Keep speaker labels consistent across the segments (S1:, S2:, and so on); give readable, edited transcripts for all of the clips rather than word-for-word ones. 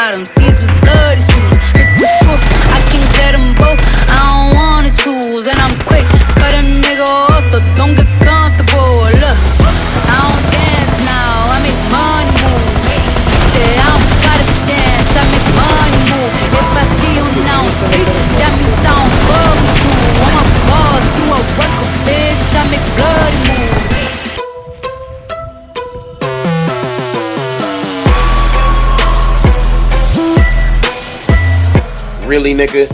S1: bottoms, these is bloody shoes. Hit the school, I can get them both, I don't wanna choose. And I'm quick, cut a nigga off, so don't get comfortable. Look, I don't dance now, I make money move. Say I don't gotta dance, I make money move. If I see you now speak, that means I don't fuck with you. I'm a boss, you a worker, bitch, I make bloody moves.
S2: Really, nigga?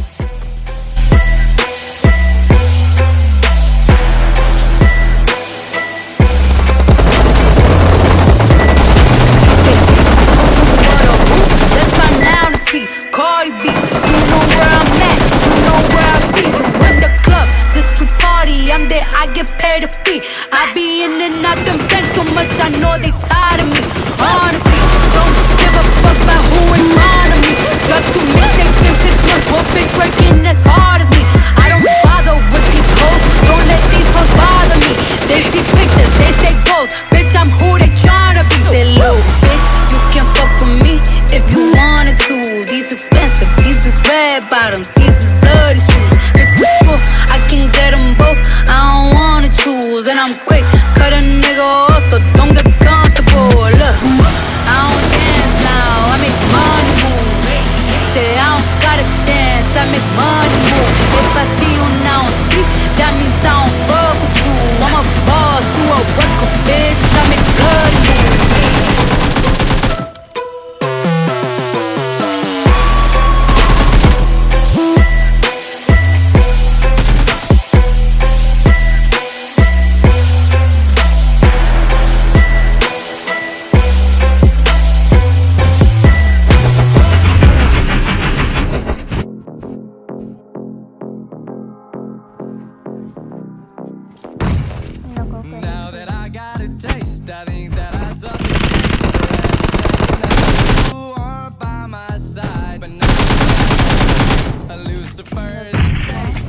S1: Cardi B, you know where I'm at, you know where I be. You run the club just to party, I'm there, I get paid a fee. I be in and out them bands so much, I know they tired of me. Honestly, don't give a fuck about who in front of me. Got 2 mistakes in 6 months, one bitch working as hard as me. I don't bother with these hoes, don't let these hoes bother me. They see pictures, they say goals, bitch I'm who they tryna be. They low, bitch, you can fuck with me if you wanted to. These expensive, these is red bottoms, these is bloody shoes. Hit the school, I can get them both, I don't wanna choose. And I'm quick, cut a nigga off, so don't get comfortable. Look, I don't dance now, I make money move. Say I don't gotta dance, I make money move. If I see you now speak, that means I don't fuck with you. I'm a boss, you a worker, bitch, I make bloody moves.
S3: Now that I got a taste, I think that I took it. You aren't by my side, but now a Lucifer.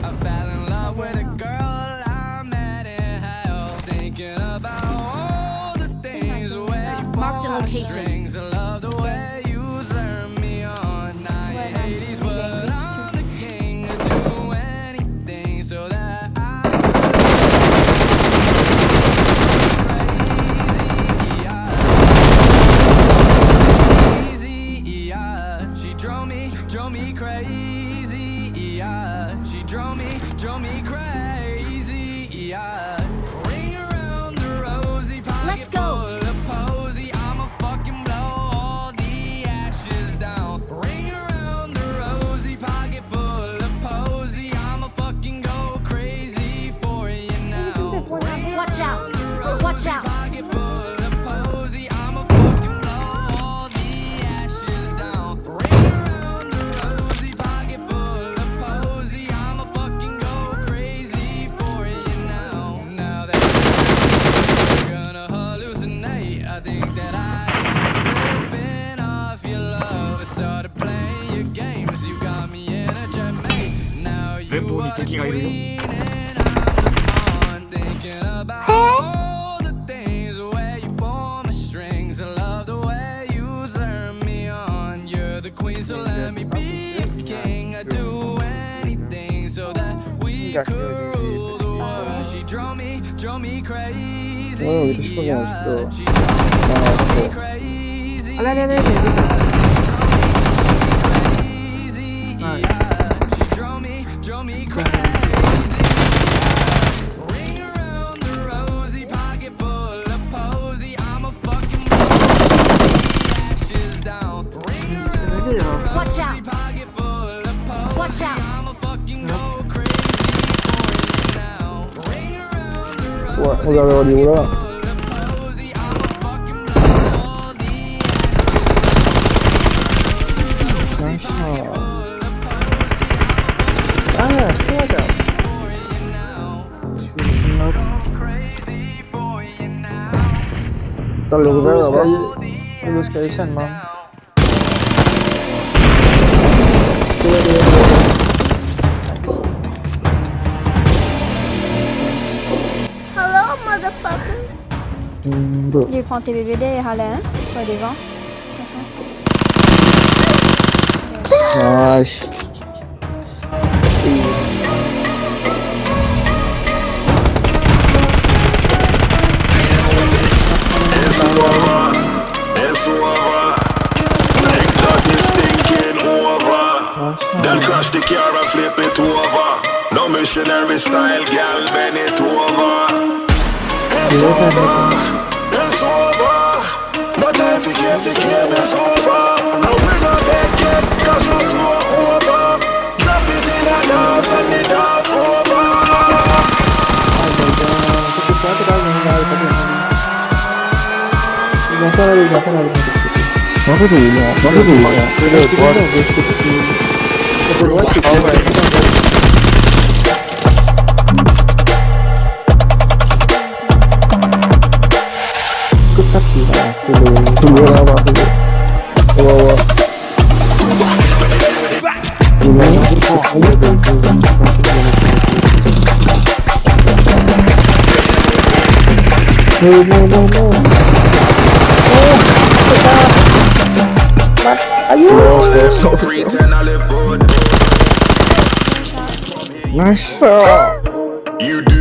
S3: I fell in love with a girl I met in hell, thinking about all the things where you
S4: Marked a
S3: pull
S4: location.
S3: strings. I love the way you turn me on. Now you're Hades, but I'm the king. I do anything so that I she drove me crazy, yeah. She drove me crazy, yeah. Ring around the rosy, pocket full of posy. I'ma fucking blow all the ashes down. Ring around the rosy, pocket full of posy. I'ma fucking go crazy for you now.
S4: Watch out, watch out.
S3: Pocket full of posy. I'ma fucking blow all the ashes down. Ring around the rosy, pocket full of posy. I'ma fucking go crazy for you now. Now that I'm gonna hallucinate, I think that I am tripping off your love. I started playing your games, you got me in a jet, mate. Now you are the queen and I'm the pawn, thinking about all the things where you pull my strings. I love the way you turn me on. You're the queen, so let me be a king. I do anything so that we could rule the world. She drove me crazy. Yeah. She drove me crazy. Crazy. Yeah. She drove me crazy. Ring around the rosy, pocket full of posy. I'ma fucking blow the ashes down. Ring around the
S4: Watch
S3: rosy,
S4: out.
S3: pocket full of posy.
S4: Watch out.
S3: I'ma fucking go crazy for you now. Ring around the rosy,
S5: Ủa,
S3: pocket
S5: bây giờ rồi đi nữa.
S3: full of posy. I'ma fucking blow all the ashes down.
S5: 아, 신기하다. Tao lùi về rồi bác. Lose station mà.
S4: Hello, motherfucker.
S5: Bro.
S6: Lui prends tes BBD et râle, hein. Soit devant.
S5: Nice.
S2: It's over. It's over. Like that is thinking over. Then crash the car and flip it over. No missionary style, gal, bend it over. It's over. It's over. No time for games, the game is over. And we gon' take it, cash no flow over. Drop it in the dance and the dance over.
S5: 끝찾기가 그거 나와 그거
S2: So pretend I live good.
S5: 나이스
S2: You do